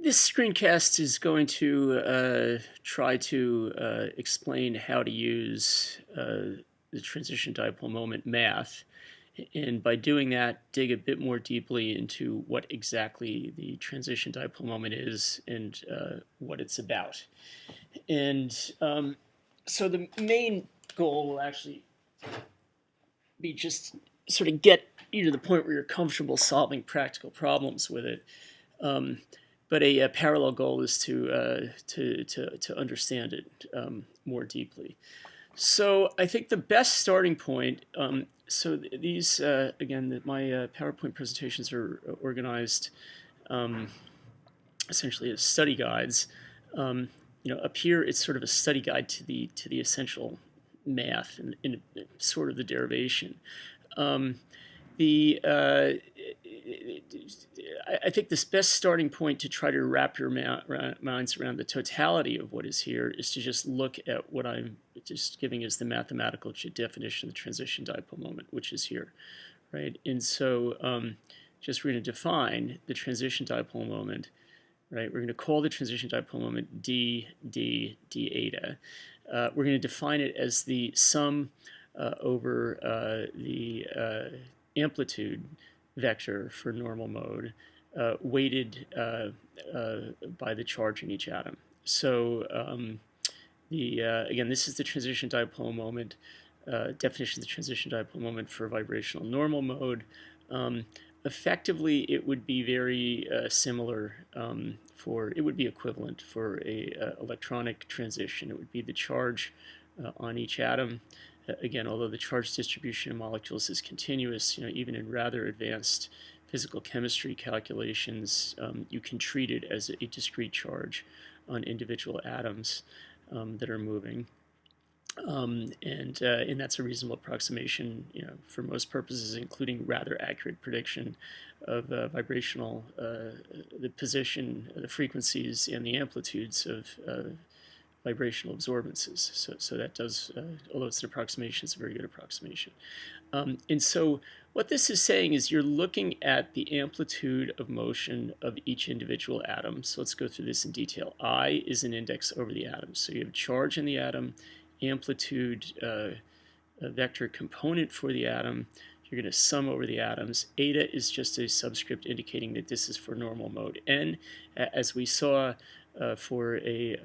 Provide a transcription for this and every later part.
This screencast is going to try to explain how to use the transition dipole moment math, and by doing that, dig a bit more deeply into what exactly the transition dipole moment is and what it's about. And so the main goal will actually be just sort of get you to the point where you're comfortable solving practical problems with it. But a parallel goal is to understand it more deeply. So I think the best starting point. So these again, my PowerPoint presentations are organized essentially as study guides. Up here it's sort of a study guide to the essential math and in sort of the derivation. I think this best starting point to try to wrap your minds around the totality of what is here is to just look at what I'm just giving as the mathematical definition of the transition dipole moment, which is here, right? And so just we're going to define the transition dipole moment, right? We're going to call the transition dipole moment d eta. We're going to define it as the sum over the amplitude vector for normal mode, weighted by the charge in each atom. So again, this is the transition dipole moment, definition of the transition dipole moment for vibrational normal mode. Effectively, it would be very similar it would be equivalent for a electronic transition. It would be the charge on each atom. Again, although the charge distribution in molecules is continuous, even in rather advanced physical chemistry calculations, you can treat it as a discrete charge on individual atoms that are moving. And that's a reasonable approximation, for most purposes, including rather accurate prediction of vibrational, the position, the frequencies, and the amplitudes of vibrational absorbances. So that does, although it's an approximation, it's a very good approximation. And so what this is saying is you're looking at the amplitude of motion of each individual atom. So let's go through this in detail. I is an index over the atom. So you have charge in the atom, amplitude vector component for the atom. You're going to sum over the atoms. Eta is just a subscript indicating that this is for normal mode. N, as we saw for a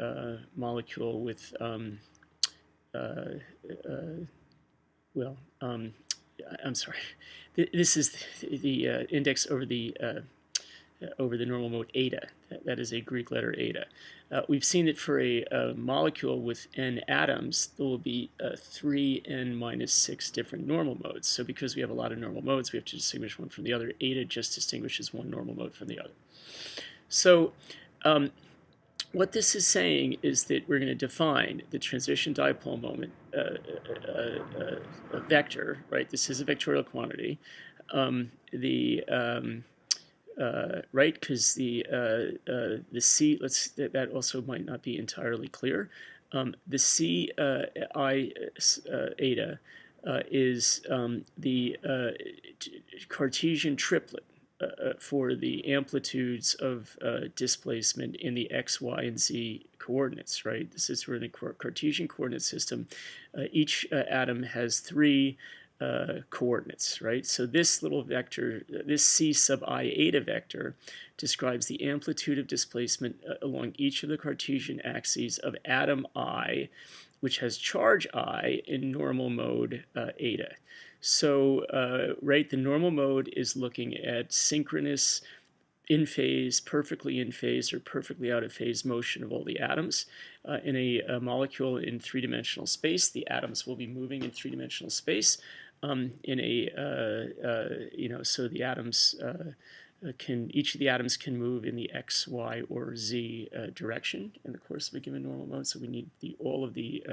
molecule with, I'm sorry, this is the index over the normal mode eta. That is a Greek letter eta. We've seen that for a molecule with n atoms, there will be 3n minus 6 different normal modes. So because we have a lot of normal modes, we have to distinguish one from the other. Eta just distinguishes one normal mode from the other. So what this is saying is that we're going to define the transition dipole moment vector, right? This is a vectorial quantity. Right, because the C, that also might not be entirely clear. The C I eta is the Cartesian triplet for the amplitudes of displacement in the x, y, and z coordinates, right? This is where the Cartesian coordinate system, each atom has 3 coordinates, right? So this little vector, this C sub I eta vector, describes the amplitude of displacement along each of the Cartesian axes of atom I, which has charge I in normal mode eta. So, right, the normal mode is looking at synchronous, in phase, perfectly in phase, or perfectly out of phase motion of all the atoms. In a molecule in 3-dimensional space, the atoms will be moving in 3-dimensional space. So the atoms each of the atoms can move in the x, y, or z direction in the course of a given normal mode. So we need all of the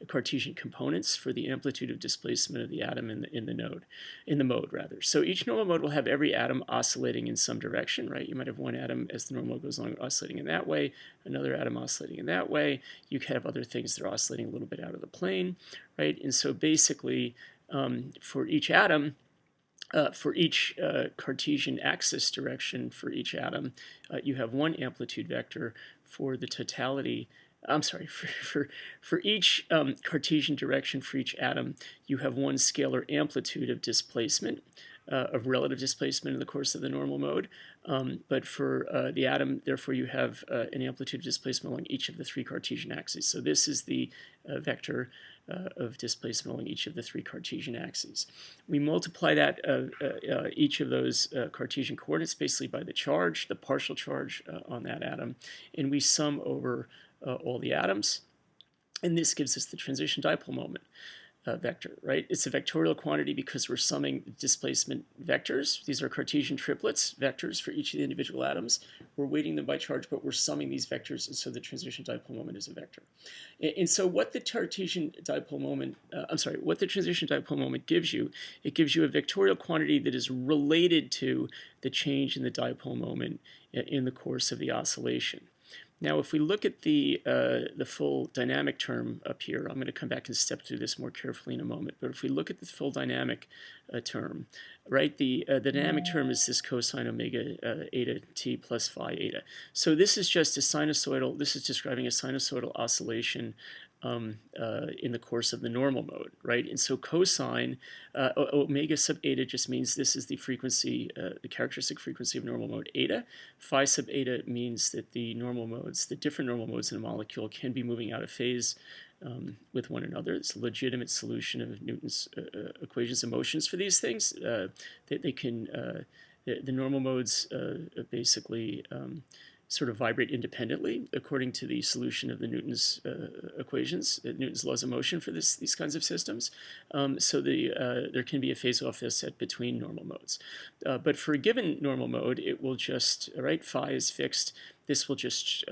Cartesian components for the amplitude of displacement of the atom in the mode rather. So each normal mode will have every atom oscillating in some direction, right? You might have one atom as the normal mode goes along oscillating in that way, another atom oscillating in that way. You could have other things that are oscillating a little bit out of the plane, right? And so basically, for each atom, for each Cartesian axis direction for each atom, you have one amplitude vector. For the totality, I'm sorry, for each Cartesian direction for each atom, you have one scalar amplitude of displacement, of relative displacement in the course of the normal mode. But for the atom, therefore, you have an amplitude of displacement along each of the three Cartesian axes. So this is the vector of displacement along each of the three Cartesian axes. We multiply that each of those Cartesian coordinates basically by the charge, the partial charge on that atom, and we sum over all the atoms, and this gives us the transition dipole moment vector, right? It's a vectorial quantity because we're summing displacement vectors. These are Cartesian triplets, vectors for each of the individual atoms. We're weighting them by charge, but we're summing these vectors, and so the transition dipole moment is a vector. And so what the Cartesian dipole moment, what the transition dipole moment gives you, it gives you a vectorial quantity that is related to the change in the dipole moment in the course of the oscillation. Now, if we look at the full dynamic term up here, I'm going to come back and step through this more carefully in a moment. But if we look at the full dynamic term, right, the dynamic term is this cosine omega eta t plus phi eta. So this is just a sinusoidal. This is describing a sinusoidal oscillation in the course of the normal mode, right? And so cosine omega sub eta just means this is the frequency, the characteristic frequency of normal mode eta. Phi sub eta means that the normal modes, the different normal modes in a molecule can be moving out of phase with one another. It's a legitimate solution of Newton's equations of motions for these things. They can, the normal modes basically sort of vibrate independently according to the solution of the Newton's equations, Newton's laws of motion for these kinds of systems. So there can be a phase-off set between normal modes. But for a given normal mode, it will just, right, phi is fixed. This will just,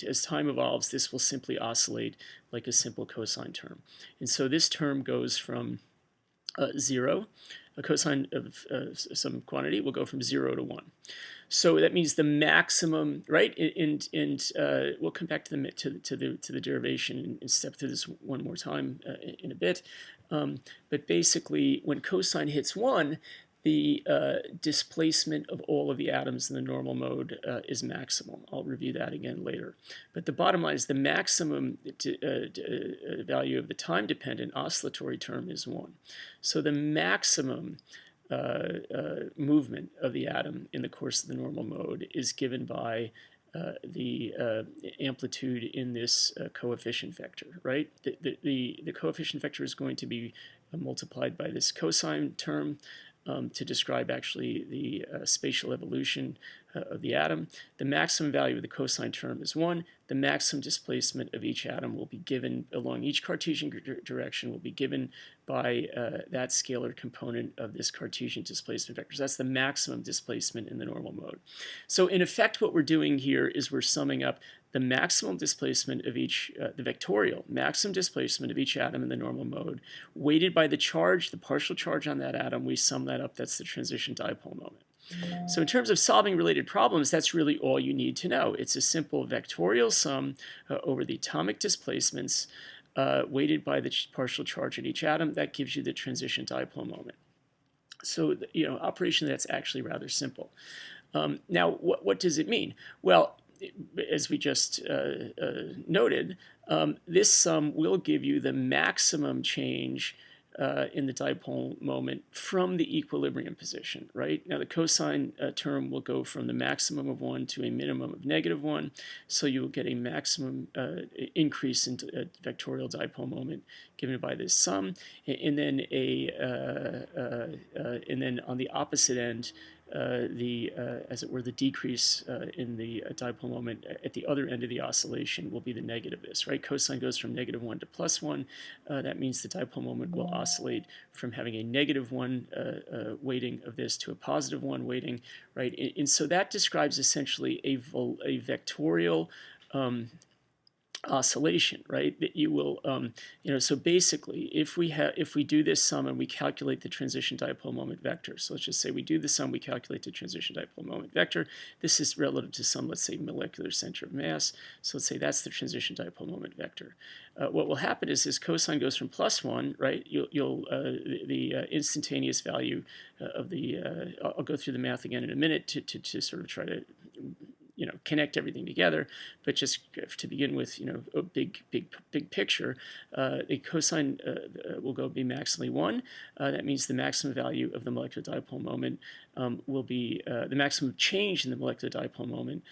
as time evolves, this will simply oscillate like a simple cosine term. And so this term goes from 0, a cosine of some quantity will go from 0 to 1. So that means the maximum, right? And we'll come back to the derivation and step through this one more time in a bit. But basically, when cosine hits 1, the displacement of all of the atoms in the normal mode is maximal. I'll review that again later. But the bottom line is the maximum value of the time-dependent oscillatory term is 1. So the maximum movement of the atom in the course of the normal mode is given by the amplitude in this coefficient vector, right? The coefficient vector is going to be multiplied by this cosine term to describe actually the spatial evolution of the atom. The maximum value of the cosine term is 1. The maximum displacement of each atom will be given along each Cartesian direction will be given by that scalar component of this Cartesian displacement vector. So that's the maximum displacement in the normal mode. So in effect, what we're doing here is we're summing up the maximum displacement of each, the vectorial maximum displacement of each atom in the normal mode, weighted by the charge, the partial charge on that atom. We sum that up. That's the transition dipole moment. So in terms of solving related problems, that's really all you need to know. It's a simple vectorial sum over the atomic displacements weighted by the partial charge at each atom. That gives you the transition dipole moment. So, operationally, that's actually rather simple. Now, what does it mean? Well, as we just noted, this sum will give you the maximum change in the dipole moment from the equilibrium position, right? Now, the cosine term will go from the maximum of 1 to a minimum of -1, so you will get a maximum increase in vectorial dipole moment given by this sum, and then and then on the opposite end, as it were, the decrease in the dipole moment at the other end of the oscillation will be the negative of this, right? Cosine goes from -1 to +1. That means the dipole moment will oscillate from having a -1 weighting of this to a +1 weighting, right? And so that describes essentially a vectorial oscillation, right? That you will, so basically, if we do this sum and we calculate the transition dipole moment vector, so let's just say we do the sum, we calculate the transition dipole moment vector. This is relative to some, let's say, molecular center of mass. So let's say that's the transition dipole moment vector. What will happen is this cosine goes from +1, right? The instantaneous value of the I'll go through the math again in a minute to sort of try to connect everything together, but just to begin with, a big picture, the cosine will be maximally 1. That means the maximum value of the molecular dipole moment will be the maximum change in the molecular dipole moment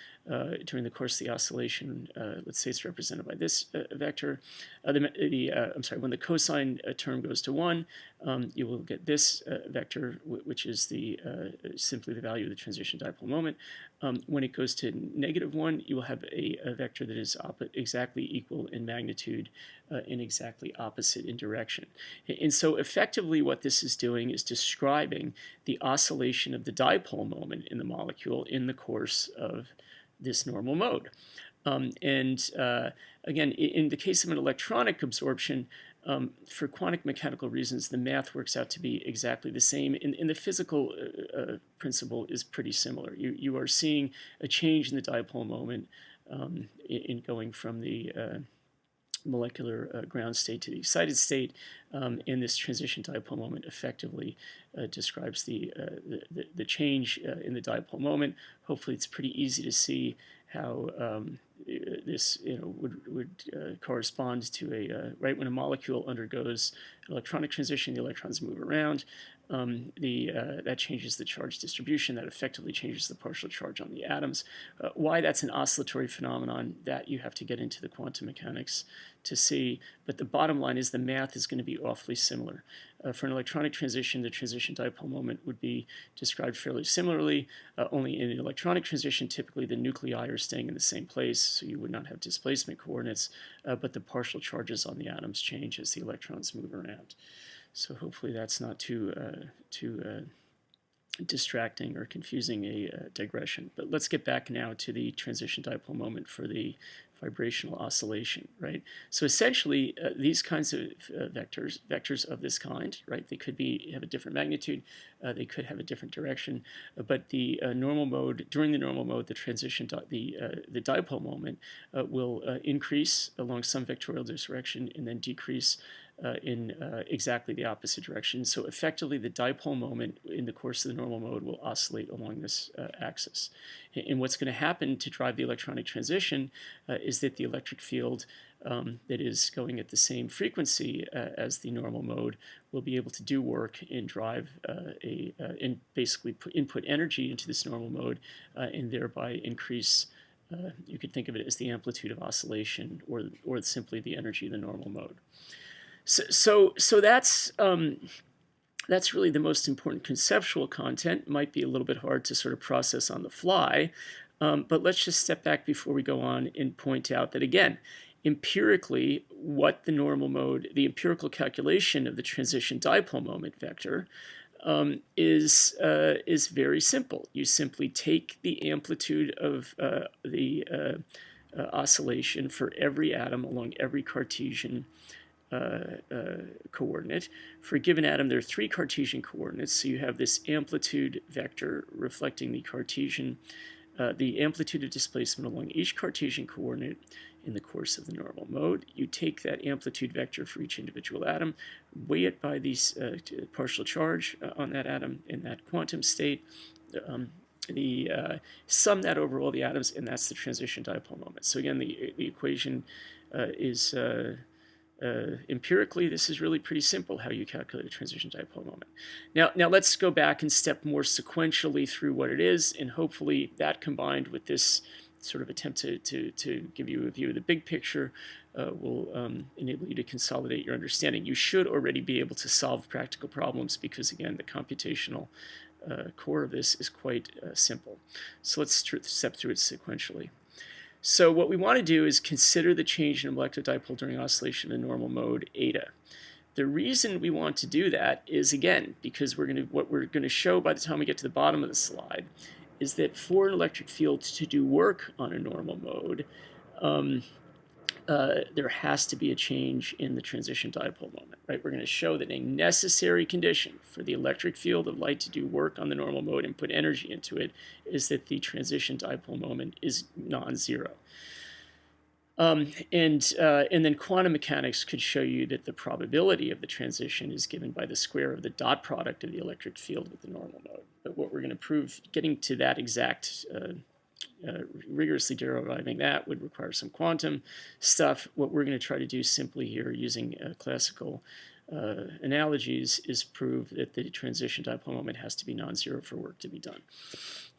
during the course of the oscillation. Let's say it's represented by this vector. I'm sorry, when the cosine term goes to 1, you will get this vector, which is simply the value of the transition dipole moment. When it goes to -1, you will have a vector that is exactly equal in magnitude and exactly opposite in direction. And so effectively what this is doing is describing the oscillation of the dipole moment in the molecule in the course of this normal mode. Again, in the case of an electronic absorption, for quantum mechanical reasons, the math works out to be exactly the same. And the physical principle is pretty similar. You are seeing a change in the dipole moment in going from the molecular ground state to the excited state, and this transition dipole moment effectively describes the change in the dipole moment. Hopefully, it's pretty easy to see how this would correspond to right when a molecule undergoes an electronic transition, the electrons move around. That changes the charge distribution. That effectively changes the partial charge on the atoms. Why that's an oscillatory phenomenon, that you have to get into the quantum mechanics to see. But the bottom line is the math is going to be awfully similar. For an electronic transition, the transition dipole moment would be described fairly similarly. Only in an electronic transition, typically the nuclei are staying in the same place, so you would not have displacement coordinates, but the partial charges on the atoms change as the electrons move around. So hopefully that's not too distracting or confusing a digression. But let's get back now to the transition dipole moment for the vibrational oscillation, right? So essentially, these kinds of vectors of this kind, right? They could have a different magnitude, they could have a different direction, but the normal mode, during the normal mode, the transition, the dipole moment will increase along some vectorial direction and then decrease in exactly the opposite direction. So effectively, the dipole moment in the course of the normal mode will oscillate along this axis. And what's going to happen to drive the electronic transition is that the electric field that is going at the same frequency as the normal mode will be able to do work and drive and basically input energy into this normal mode and thereby increase. You could think of it as the amplitude of oscillation or simply the energy of the normal mode. So that's really the most important conceptual content. Might be a little bit hard to sort of process on the fly, but let's just step back before we go on and point out that, again, empirically, what the normal mode, the empirical calculation of the transition dipole moment vector is very simple. You simply take the amplitude of the oscillation for every atom along every Cartesian coordinate. For a given atom, there are 3 Cartesian coordinates, so you have this amplitude vector reflecting the Cartesian, the amplitude of displacement along each Cartesian coordinate in the course of the normal mode. You take that amplitude vector for each individual atom, weigh it by the partial charge on that atom in that quantum state, sum that over all the atoms, and that's the transition dipole moment. So again, the equation is empirically, this is really pretty simple how you calculate a transition dipole moment. Now let's go back and step more sequentially through what it is, and hopefully that combined with this sort of attempt to give you a view of the big picture will enable you to consolidate your understanding. You should already be able to solve practical problems because, again, the computational core of this is quite simple. So let's step through it sequentially. So what we want to do is consider the change in a molecular dipole during oscillation in the normal mode eta. The reason we want to do that is, again, because what we're going to show by the time we get to the bottom of the slide is that for an electric field to do work on a normal mode, there has to be a change in the transition dipole moment, right? We're going to show that a necessary condition for the electric field of light to do work on the normal mode and put energy into it is that the transition dipole moment is non-zero. And then quantum mechanics could show you that the probability of the transition is given by the square of the dot product of the electric field with the normal mode. But what we're going to prove, getting to that exact rigorously deriving that would require some quantum stuff. What we're going to try to do simply here using classical analogies is prove that the transition dipole moment has to be non-zero for work to be done.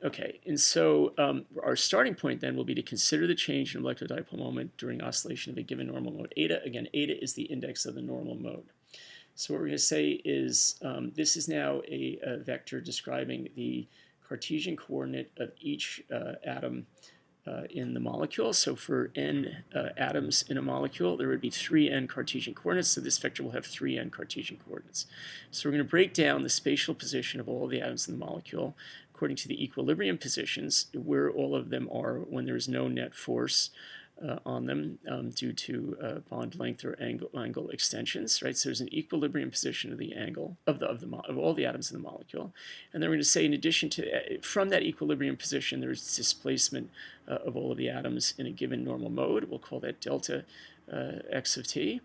Okay, and so our starting point then will be to consider the change in molecular dipole moment during oscillation of a given normal mode eta. Again, eta is the index of the normal mode. So what we're going to say is this is now a vector describing the Cartesian coordinate of each atom in the molecule. So for n atoms in a molecule, there would be 3n Cartesian coordinates. So this vector will have 3n Cartesian coordinates. So we're going to break down the spatial position of all the atoms in the molecule according to the equilibrium positions, where all of them are when there is no net force on them due to bond length or angle extensions, right? So there's an equilibrium position of the angle of all the atoms in the molecule, and then we're going to say, in addition to from that equilibrium position, there's displacement of all of the atoms in a given normal mode. We'll call that delta x of t,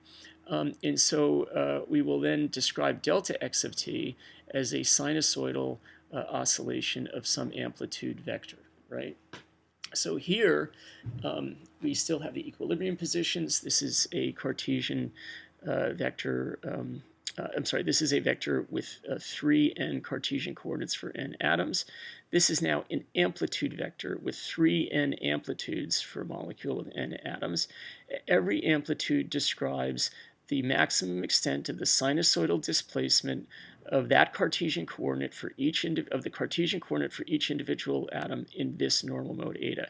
and so we will then describe delta x of t as a sinusoidal oscillation of some amplitude vector, right? So here, we still have the equilibrium positions. This is a Cartesian vector. I'm sorry, this is a vector with 3n Cartesian coordinates for n atoms. This is now an amplitude vector with 3n amplitudes for a molecule with n atoms. Every amplitude describes the maximum extent of the sinusoidal displacement of that Cartesian coordinate for each Cartesian coordinate for each individual atom in this normal mode eta.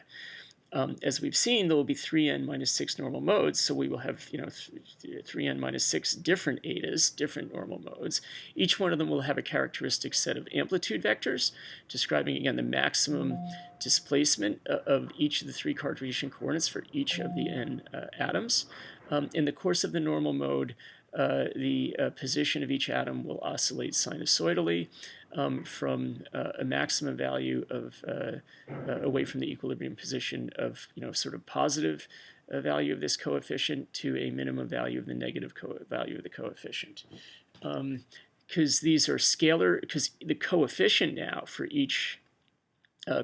As we've seen, there will be 3n minus 6 normal modes, so we will have 3n minus 6 different etas, different normal modes. Each one of them will have a characteristic set of amplitude vectors, describing again the maximum displacement of each of the 3 Cartesian coordinates for each of the n atoms. In the course of the normal mode, the position of each atom will oscillate sinusoidally from a maximum value of away from the equilibrium position of sort of positive value of this coefficient to a minimum value of the negative value of the coefficient. Because these are scalar, because the coefficient now for each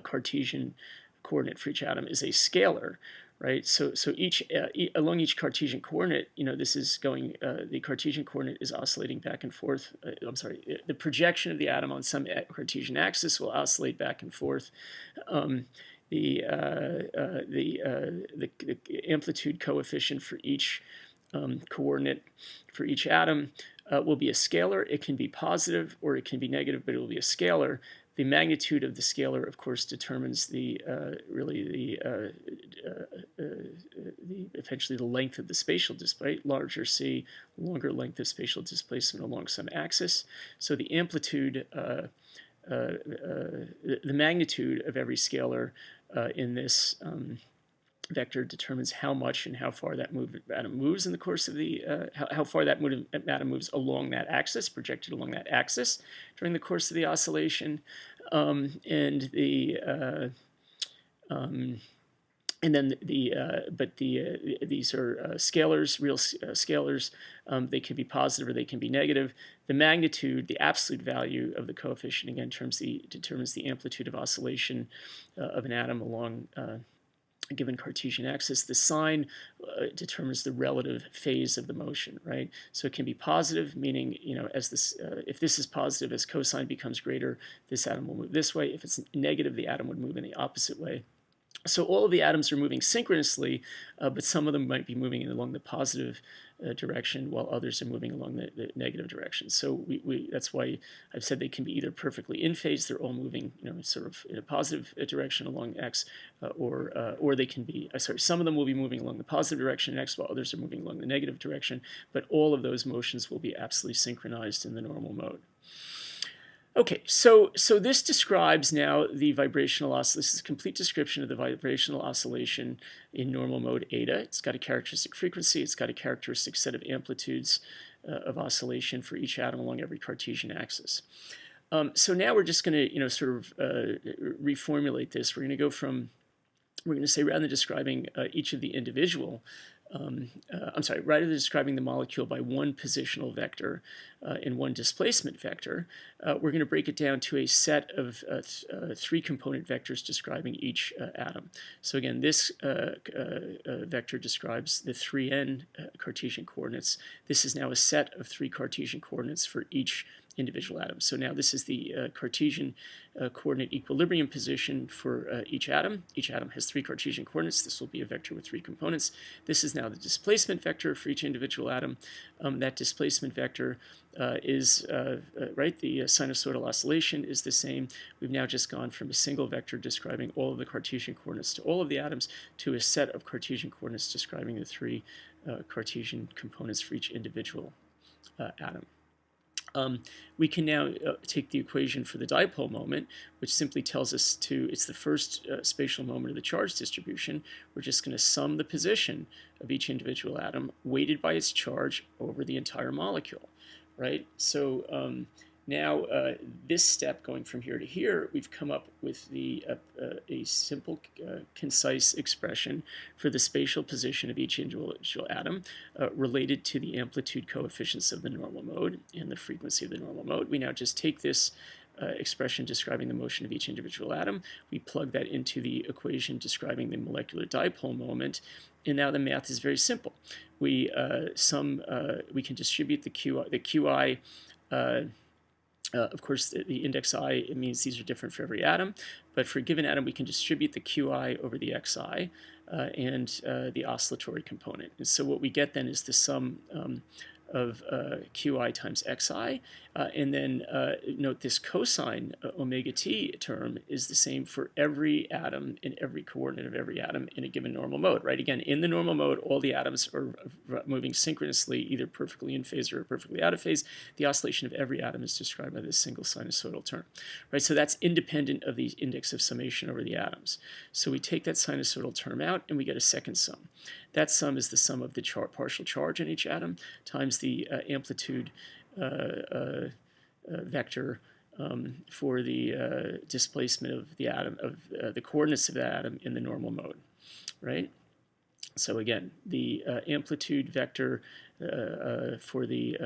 Cartesian coordinate for each atom is a scalar. Right, so each along each Cartesian coordinate, this is going. The Cartesian coordinate is oscillating back and forth. I'm sorry, the projection of the atom on some Cartesian axis will oscillate back and forth. The amplitude coefficient for each coordinate for each atom will be a scalar. It can be positive or it can be negative, but it will be a scalar. The magnitude of the scalar, of course, determines eventually the length of the spatial displacement. Larger c, longer length of spatial displacement along some axis. So the amplitude, the magnitude of every scalar in this vector determines how much and how far that atom moves in the course of the how far that atom moves along that axis, projected along that axis during the course of the oscillation, and then these are scalars, real scalars. They can be positive or they can be negative. The magnitude, the absolute value of the coefficient, again, determines the amplitude of oscillation of an atom along a given Cartesian axis. The sign determines the relative phase of the motion, right? So it can be positive, meaning, as this, if this is positive, as cosine becomes greater, this atom will move this way. If it's negative, the atom would move in the opposite way. So all of the atoms are moving synchronously, but some of them might be moving along the positive direction, while others are moving along the negative direction. So that's why I've said they can be either perfectly in phase, they're all moving, sort of in a positive direction along x, or they can be, some of them will be moving along the positive direction in x, while others are moving along the negative direction. But all of those motions will be absolutely synchronized in the normal mode. Okay, so this describes now the vibrational oscillation. This is a complete description of the vibrational oscillation in normal mode eta. It's got a characteristic frequency. It's got a characteristic set of amplitudes of oscillation for each atom along every Cartesian axis. So now we're just going to, sort of reformulate this. We're going to go from, we're going to say rather than describing each of the individual, rather than describing the molecule by one positional vector and one displacement vector, we're going to break it down to a set of three component vectors describing each atom. So again, this vector describes the 3n Cartesian coordinates. This is now a set of three Cartesian coordinates for each individual atom. So now this is the Cartesian coordinate equilibrium position for each atom. Each atom has three Cartesian coordinates. This will be a vector with three components. This is now the displacement vector for each individual atom. That displacement vector is, the sinusoidal oscillation is the same. We've now just gone from a single vector describing all of the Cartesian coordinates to all of the atoms to a set of Cartesian coordinates describing the three Cartesian components for each individual atom. We can now take the equation for the dipole moment, which simply tells us it's the first spatial moment of the charge distribution. We're just going to sum the position of each individual atom weighted by its charge over the entire molecule, right? So now this step going from here to here, we've come up with a simple, concise expression for the spatial position of each individual atom related to the amplitude coefficients of the normal mode and the frequency of the normal mode. We now just take this expression describing the motion of each individual atom. We plug that into the equation describing the molecular dipole moment, and now the math is very simple. We can distribute the QI. Of course, the index I, it means these are different for every atom, but for a given atom, we can distribute the QI over the XI and the oscillatory component. And so what we get then is the sum of QI times XI, and then note this cosine omega t term is the same for every atom in every coordinate of every atom in a given normal mode, right? Again, in the normal mode, all the atoms are moving synchronously, either perfectly in phase or perfectly out of phase. The oscillation of every atom is described by this single sinusoidal term, right? So that's independent of the index of summation over the atoms. So we take that sinusoidal term out and we get a second sum. That sum is the sum of the partial charge in each atom times the amplitude vector for the displacement of the atom, of the coordinates of the atom in the normal mode, right? So again, the amplitude vector for the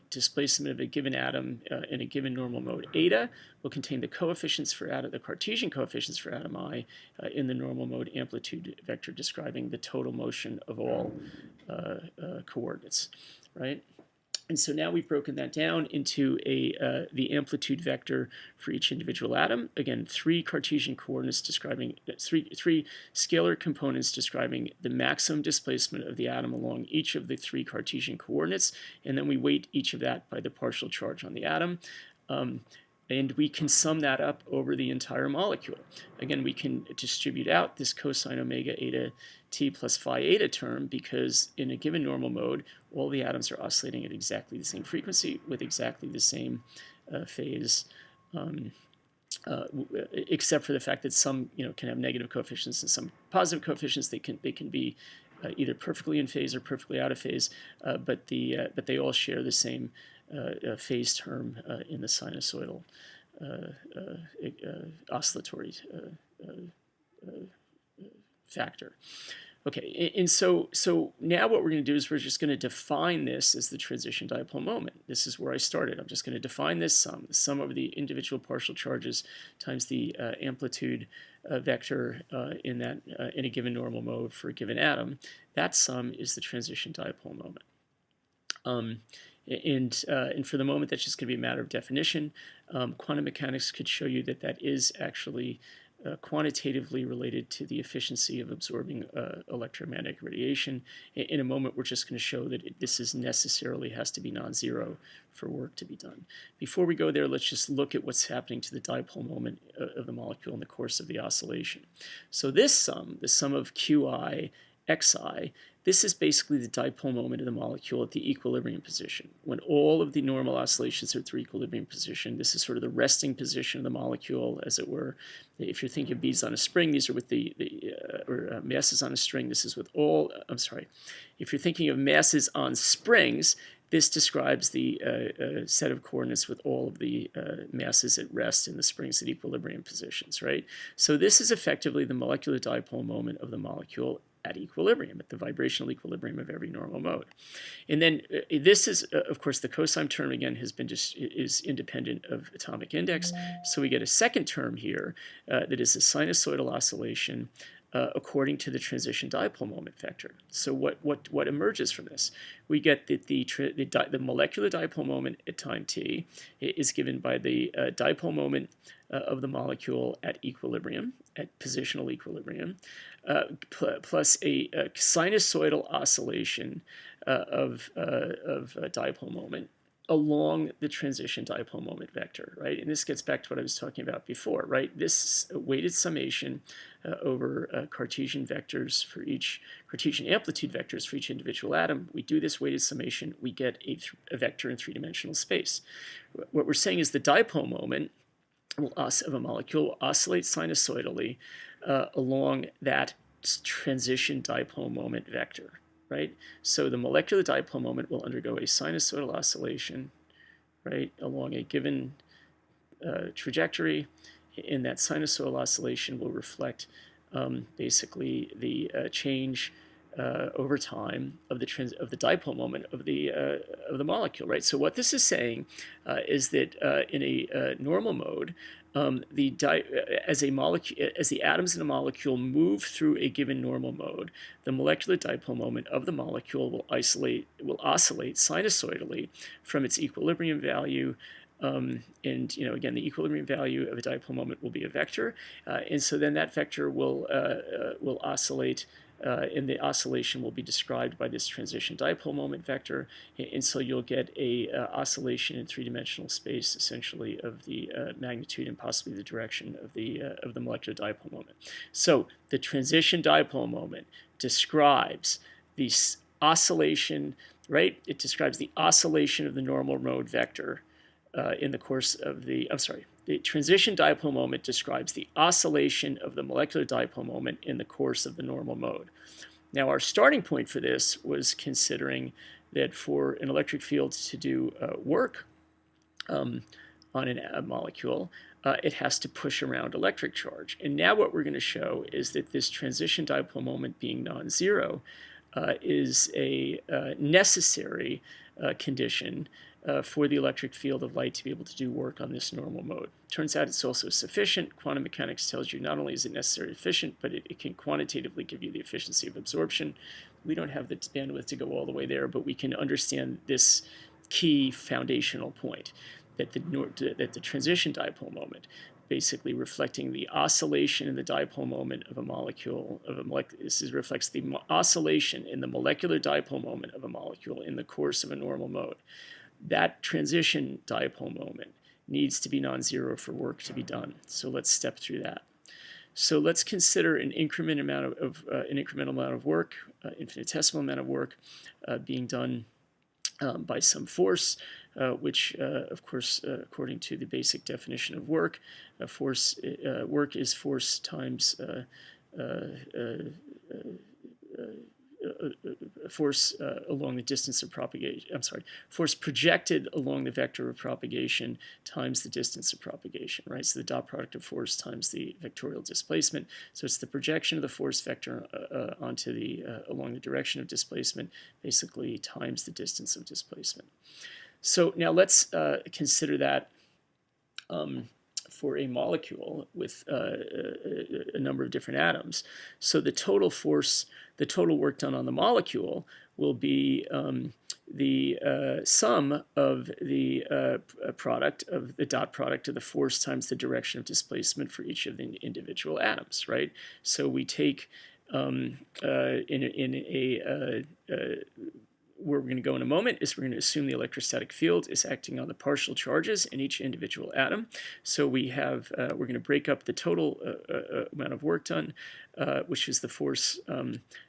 displacement of a given atom in a given normal mode eta will contain the coefficients for atom, the Cartesian coefficients for atom I in the normal mode amplitude vector describing the total motion of all coordinates, right? And so now we've broken that down into the amplitude vector for each individual atom. Again, three Cartesian coordinates describing three scalar components describing the maximum displacement of the atom along each of the three Cartesian coordinates, and then we weight each of that by the partial charge on the atom. And we can sum that up over the entire molecule. Again, we can distribute out this cosine omega eta t plus phi eta term because in a given normal mode, all the atoms are oscillating at exactly the same frequency with exactly the same phase, except for the fact that some can have negative coefficients and some positive coefficients. They can be either perfectly in phase or perfectly out of phase, but they all share the same phase term in the sinusoidal oscillatory factor. Okay, and so now what we're going to do is we're just going to define this as the transition dipole moment. This is where I started. I'm just going to define this sum, the sum over the individual partial charges times the amplitude vector in a given normal mode for a given atom. That sum is the transition dipole moment. And for the moment, that's just going to be a matter of definition. Quantum mechanics could show you that that is actually quantitatively related to the efficiency of absorbing electromagnetic radiation. In a moment, we're just going to show that this is necessarily has to be non-zero for work to be done. Before we go there, let's just look at what's happening to the dipole moment of the molecule in the course of the oscillation. So this sum, the sum of QI xi, this is basically the dipole moment of the molecule at the equilibrium position. When all of the normal oscillations are at their equilibrium position, this is sort of the resting position of the molecule, as it were. If you're thinking of beads on a spring, these are with or masses on a string. This is with all, I'm sorry. If you're thinking of masses on springs, this describes the set of coordinates with all of the masses at rest in the springs at equilibrium positions, right? So this is effectively the molecular dipole moment of the molecule at equilibrium, at the vibrational equilibrium of every normal mode. And then this is, of course, the cosine term, again, is independent of atomic index. So we get a second term here that is a sinusoidal oscillation according to the transition dipole moment vector. So what emerges from this? We get that the molecular dipole moment at time t is given by the dipole moment of the molecule at equilibrium, at positional equilibrium, plus a sinusoidal oscillation of dipole moment along the transition dipole moment vector, right? And this gets back to what I was talking about before, right? This weighted summation over Cartesian vectors for each, Cartesian amplitude vectors for each individual atom. We do this weighted summation, we get a vector in three-dimensional space. What we're saying is the dipole moment of a molecule will oscillate sinusoidally along that transition dipole moment vector. Right? So the molecular dipole moment will undergo a sinusoidal oscillation, right, along a given trajectory. And that sinusoidal oscillation will reflect basically the change over time of the dipole moment of the molecule, right? So what this is saying is that in a normal mode, as the atoms in a molecule move through a given normal mode, the molecular dipole moment of the molecule will oscillate sinusoidally from its equilibrium value. And again, the equilibrium value of a dipole moment will be a vector, and so then that vector will oscillate. And the oscillation will be described by this transition dipole moment vector, and so you'll get a oscillation in three-dimensional space, essentially, of the magnitude and possibly the direction of the molecular dipole moment. So the transition dipole moment describes the oscillation, right? It describes the oscillation of the normal mode vector in the course of the, the transition dipole moment describes the oscillation of the molecular dipole moment in the course of the normal mode. Now, our starting point for this was considering that for an electric field to do work on a molecule, it has to push around electric charge. And now what we're going to show is that this transition dipole moment being non-zero is a necessary condition for the electric field of light to be able to do work on this normal mode. Turns out it's also sufficient. Quantum mechanics tells you not only is it necessary and efficient, but it can quantitatively give you the efficiency of absorption. We don't have the bandwidth to go all the way there, but we can understand this key foundational point, that the transition dipole moment, basically reflecting the oscillation in the dipole moment of a molecule, reflects the oscillation in the molecular dipole moment of a molecule in the course of a normal mode. That transition dipole moment needs to be non-zero for work to be done. So let's step through that. So let's consider an incremental amount of work, infinitesimal amount of work being done by some force, which, of course, according to the basic definition of work, work is force times force along the distance of propagation. Force projected along the vector of propagation times the distance of propagation, right? So the dot product of force times the vectorial displacement. So it's the projection of the force vector onto along the direction of displacement, basically times the distance of displacement. So now let's consider that for a molecule with a number of different atoms. So the total force, the total work done on the molecule will be the sum of the product of the dot product of the force times the direction of displacement for each of the individual atoms, right? So we take where we're going to go in a moment is we're going to assume the electrostatic field is acting on the partial charges in each individual atom. So we have, we're going to break up the total amount of work done, which is the force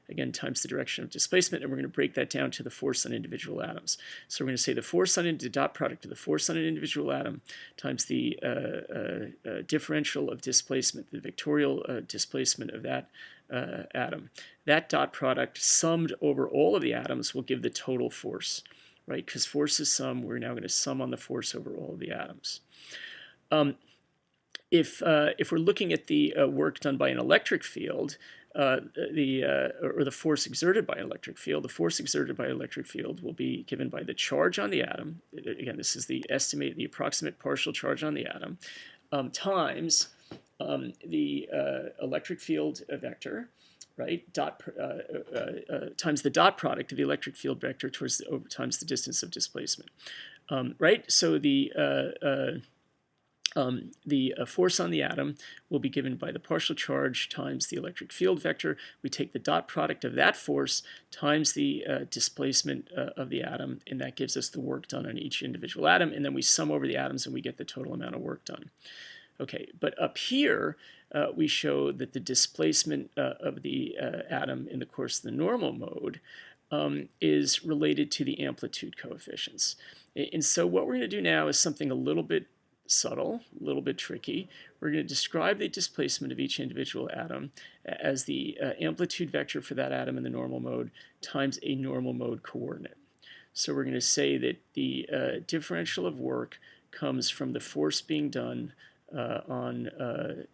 again, times the direction of displacement, and we're going to break that down to the force on individual atoms. So we're going to say the force on the dot product of the force on an individual atom times the differential of displacement, the vectorial displacement of that atom. That dot product summed over all of the atoms will give the total force, right? Because force is sum, we're now going to sum on the force over all of the atoms. If we're looking at the work done by an electric field, or the force exerted by an electric field, the force exerted by an electric field will be given by the charge on the atom. Again, this is the approximate partial charge on the atom, times the electric field vector, right? Times the dot product of the electric field vector times the distance of displacement, right? So the force on the atom will be given by the partial charge times the electric field vector. We take the dot product of that force times the displacement of the atom, and that gives us the work done on each individual atom, and then we sum over the atoms and we get the total amount of work done. Okay, but up here we show that the displacement of the atom in the course of the normal mode is related to the amplitude coefficients. And so what we're going to do now is something a little bit subtle, a little bit tricky. We're going to describe the displacement of each individual atom as the amplitude vector for that atom in the normal mode times a normal mode coordinate. So we're going to say that the differential of work comes from the force being done on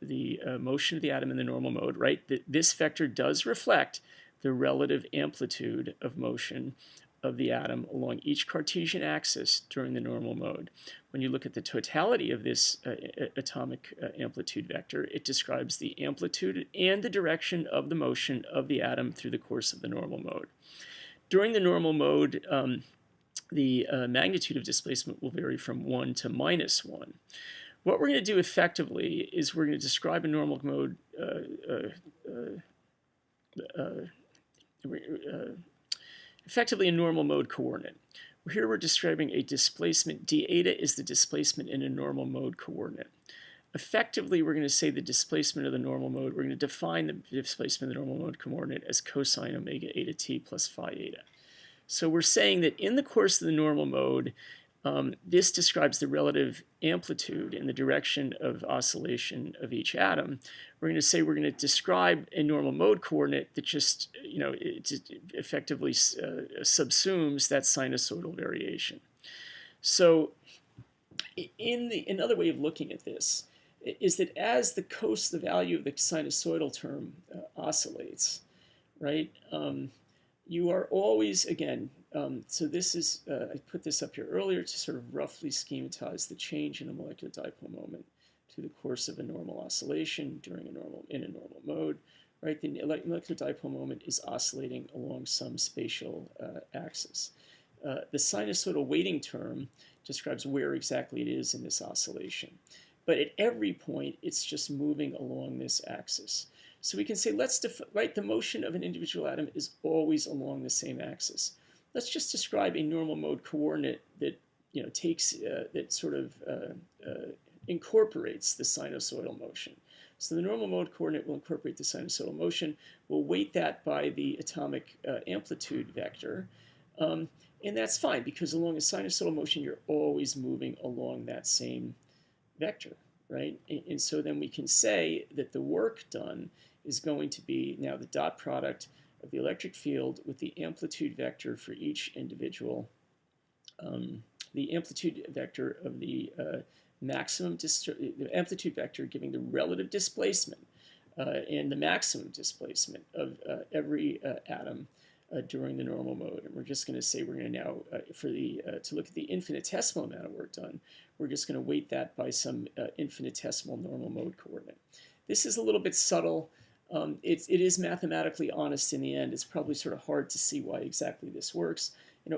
the motion of the atom in the normal mode, right? This vector does reflect the relative amplitude of motion of the atom along each Cartesian axis during the normal mode. When you look at the totality of this atomic amplitude vector, it describes the amplitude and the direction of the motion of the atom through the course of the normal mode. During the normal mode, the magnitude of displacement will vary from 1 to -1. What we're going to do effectively is we're going to describe a normal mode effectively a normal mode coordinate. Here we're describing a displacement. d eta is the displacement in a normal mode coordinate. Effectively, we're going to say the displacement of the normal mode, we're going to define the displacement of the normal mode coordinate as cosine omega eta t plus phi eta. So we're saying that in the course of the normal mode, this describes the relative amplitude in the direction of oscillation of each atom. We're going to say we're going to describe a normal mode coordinate that just, it effectively subsumes that sinusoidal variation. So another way of looking at this is that as the value of the sinusoidal term oscillates, right, you are always, again, so this is, I put this up here earlier to sort of roughly schematize the change in a molecular dipole moment through the course of a normal oscillation in a normal mode, right? The molecular dipole moment is oscillating along some spatial axis. The sinusoidal weighting term describes where exactly it is in this oscillation. But at every point, it's just moving along this axis. So we can say, right, the motion of an individual atom is always along the same axis. Let's just describe a normal mode coordinate that takes that sort of incorporates the sinusoidal motion. So the normal mode coordinate will incorporate the sinusoidal motion. We'll weight that by the atomic amplitude vector, and that's fine because along a sinusoidal motion, you're always moving along that same vector, right? And so then we can say that the work done is going to be now the dot product of the electric field with the amplitude vector for each individual, the amplitude vector of the the amplitude vector giving the relative displacement and the maximum displacement of every atom during the normal mode. And we're just going to say we're going to now, to look at the infinitesimal amount of work done, we're just going to weight that by some infinitesimal normal mode coordinate. This is a little bit subtle. It is mathematically honest in the end. It's probably sort of hard to see why exactly this works.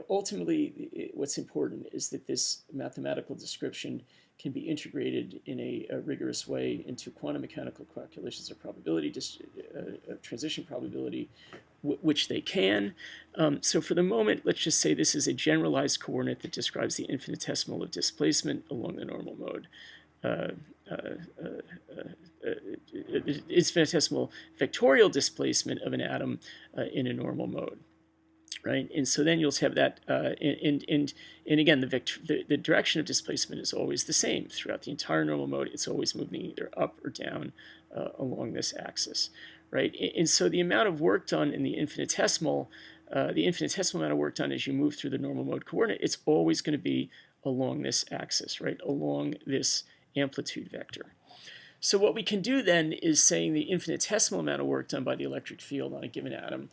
Ultimately, what's important is that this mathematical description can be integrated in a rigorous way into quantum mechanical calculations of probability, transition probability, which they can. So for the moment, let's just say this is a generalized coordinate that describes the infinitesimal of displacement along the normal mode. infinitesimal vectorial displacement of an atom in a normal mode. Right, and so then you'll have that, and again, the direction of displacement is always the same throughout the entire normal mode. It's always moving either up or down along this axis, right? And so the amount of work done in the infinitesimal amount of work done as you move through the normal mode coordinate, it's always going to be along this axis, right, along this amplitude vector. So what we can do then is saying the infinitesimal amount of work done by the electric field on a given atom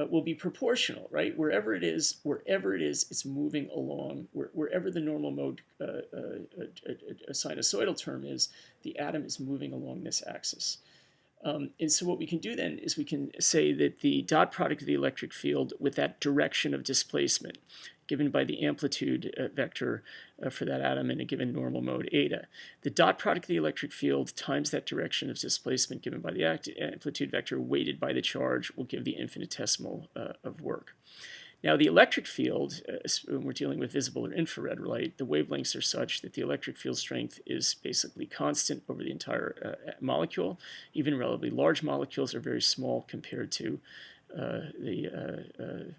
will be proportional, right? Wherever it is, it's moving along. Wherever the normal mode a sinusoidal term is, the atom is moving along this axis. And so what we can do then is we can say that the dot product of the electric field with that direction of displacement given by the amplitude vector for that atom in a given normal mode eta. The dot product of the electric field times that direction of displacement given by the amplitude vector weighted by the charge will give the infinitesimal of work. Now the electric field, when we're dealing with visible or infrared light, the wavelengths are such that the electric field strength is basically constant over the entire molecule. Even relatively large molecules are very small compared to the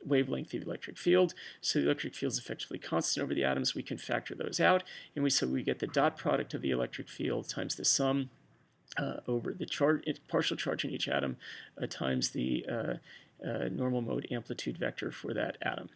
wavelength of the electric field. So the electric field is effectively constant over the atoms. We can factor those out, and we get the dot product of the electric field times the sum over the partial charge in each atom times the normal mode amplitude vector for that atom.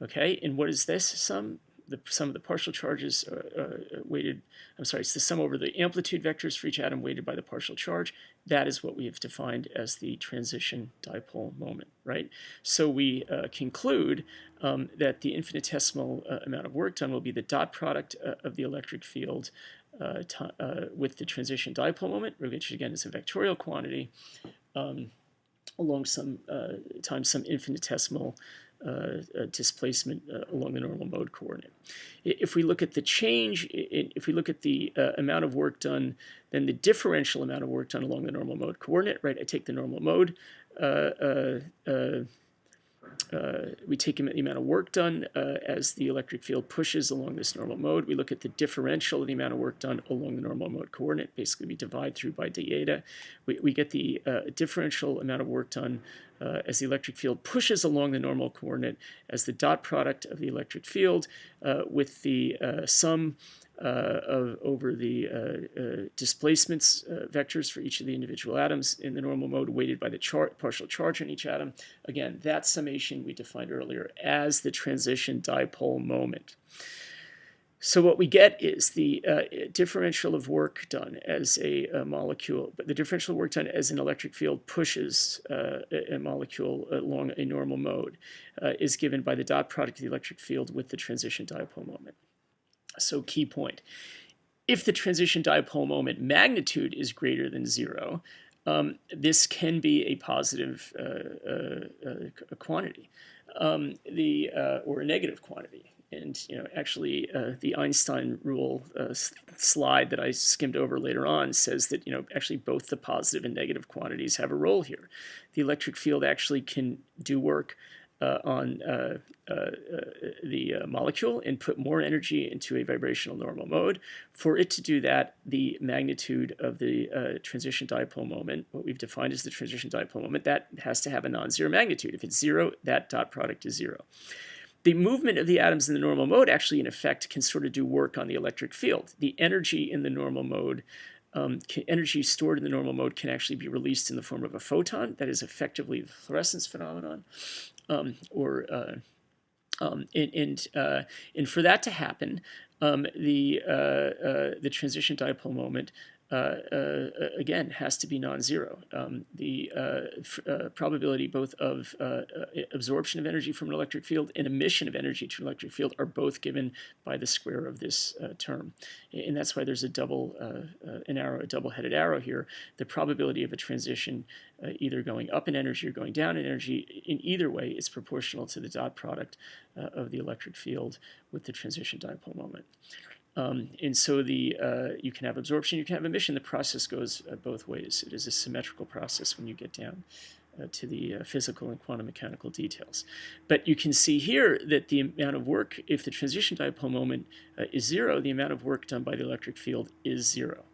Okay, and what is this sum? The sum of the partial charges it's the sum over the amplitude vectors for each atom weighted by the partial charge. That is what we have defined as the transition dipole moment, right? So we conclude that the infinitesimal amount of work done will be the dot product of the electric field with the transition dipole moment, which again is a vectorial quantity, along some times some infinitesimal displacement along the normal mode coordinate. If we look at the change, if we look at the amount of work done, then the differential amount of work done along the normal mode coordinate, right? I take the normal mode, we take the amount of work done as the electric field pushes along this normal mode. We look at the differential of the amount of work done along the normal mode coordinate. Basically, we divide through by d eta. We get the differential amount of work done as the electric field pushes along the normal coordinate as the dot product of the electric field with the sum over the displacements vectors for each of the individual atoms in the normal mode weighted by the partial charge on each atom. Again, that summation we defined earlier as the transition dipole moment. So what we get is the differential of work done as a molecule, but the differential work done as an electric field pushes a molecule along a normal mode is given by the dot product of the electric field with the transition dipole moment. So key point, if the transition dipole moment magnitude is greater than 0, this can be a positive quantity or a negative quantity. And actually, the Einstein rule slide that I skimmed over later on says that actually both the positive and negative quantities have a role here. The electric field actually can do work on the molecule and put more energy into a vibrational normal mode. For it to do that, the magnitude of the transition dipole moment, what we've defined as the transition dipole moment, that has to have a non-zero magnitude. If it's 0, that dot product is 0. The movement of the atoms in the normal mode actually, in effect, can sort of do work on the electric field. The energy in the normal mode, energy stored in the normal mode can actually be released in the form of a photon. That is effectively the fluorescence phenomenon. And for that to happen, the transition dipole moment again has to be non-zero. The probability both of absorption of energy from an electric field and emission of energy to an electric field are both given by the square of this term, and that's why there's a double-headed arrow here. The probability of a transition either going up in energy or going down in energy, in either way, is proportional to the dot product of the electric field with the transition dipole moment. And so you can have absorption, you can have emission. The process goes both ways. It is a symmetrical process when you get down to the physical and quantum mechanical details. But you can see here that the amount of work, if the transition dipole moment is 0, the amount of work done by the electric field is 0.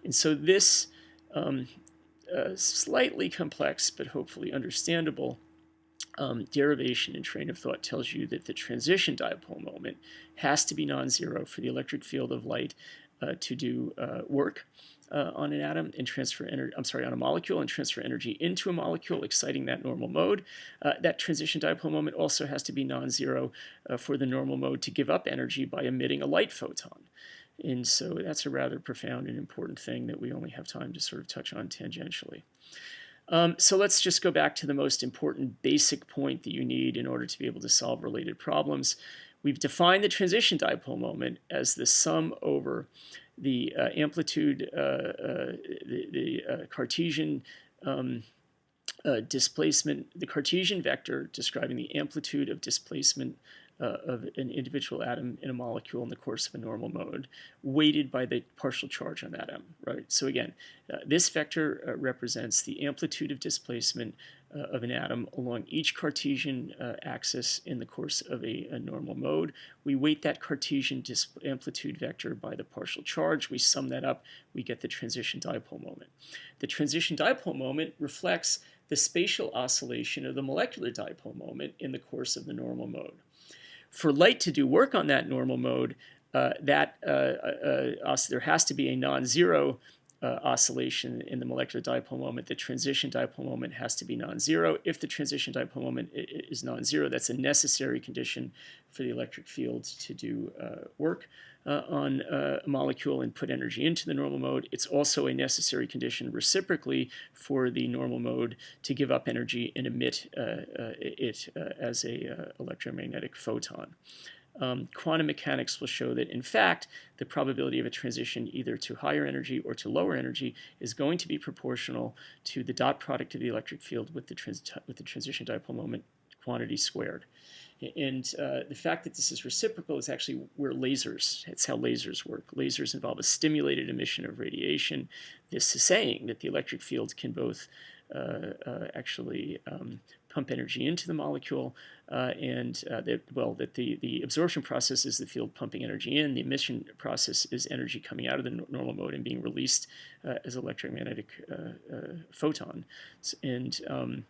And so this slightly complex but hopefully understandable derivation and train of thought tells you that the transition dipole moment has to be non-zero for the electric field of light to do work on an atom and transfer energy, on a molecule, and transfer energy into a molecule, exciting that normal mode. That transition dipole moment also has to be non-zero for the normal mode to give up energy by emitting a light photon. And so that's a rather profound and important thing that we only have time to sort of touch on tangentially. So let's just go back to the most important basic point that you need in order to be able to solve related problems. We've defined the transition dipole moment as the sum over the amplitude, the Cartesian displacement, the Cartesian vector describing the amplitude of displacement of an individual atom in a molecule in the course of a normal mode, weighted by the partial charge on that atom, right? So again, this vector represents the amplitude of displacement of an atom along each Cartesian axis in the course of a normal mode. We weight that Cartesian amplitude vector by the partial charge. We sum that up, we get the transition dipole moment. The transition dipole moment reflects the spatial oscillation of the molecular dipole moment in the course of the normal mode. For light to do work on that normal mode, there has to be a non-zero oscillation in the molecular dipole moment. The transition dipole moment has to be non-zero. If the transition dipole moment is non-zero, that's a necessary condition for the electric field to do work on a molecule and put energy into the normal mode. It's also a necessary condition reciprocally for the normal mode to give up energy and emit it as a electromagnetic photon. Quantum mechanics will show that, in fact, the probability of a transition either to higher energy or to lower energy is going to be proportional to the dot product of the electric field with the transition dipole moment quantity squared. And the fact that this is reciprocal is actually where it's how lasers work. Lasers involve a stimulated emission of radiation. This is saying that the electric field can both actually pump energy into the molecule, and that the absorption process is the field pumping energy in. The emission process is energy coming out of the normal mode and being released as electromagnetic photon. And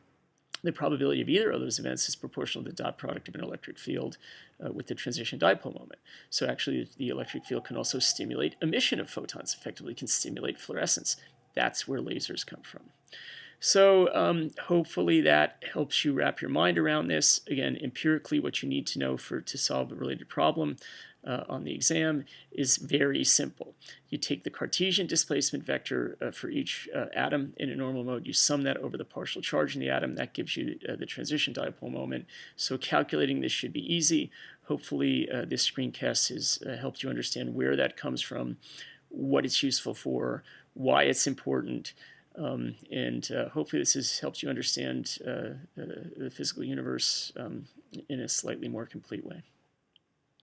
the probability of either of those events is proportional to the dot product of an electric field with the transition dipole moment. So actually, the electric field can also stimulate emission of photons, effectively can stimulate fluorescence. That's where lasers come from. So hopefully that helps you wrap your mind around this. Again, empirically, what you need to know to solve a related problem on the exam is very simple. You take the Cartesian displacement vector for each atom in a normal mode. You sum that over the partial charge in the atom. That gives you the transition dipole moment. So calculating this should be easy. Hopefully this screencast has helped you understand where that comes from, what it's useful for, why it's important. And hopefully this has helped you understand the physical universe in a slightly more complete way.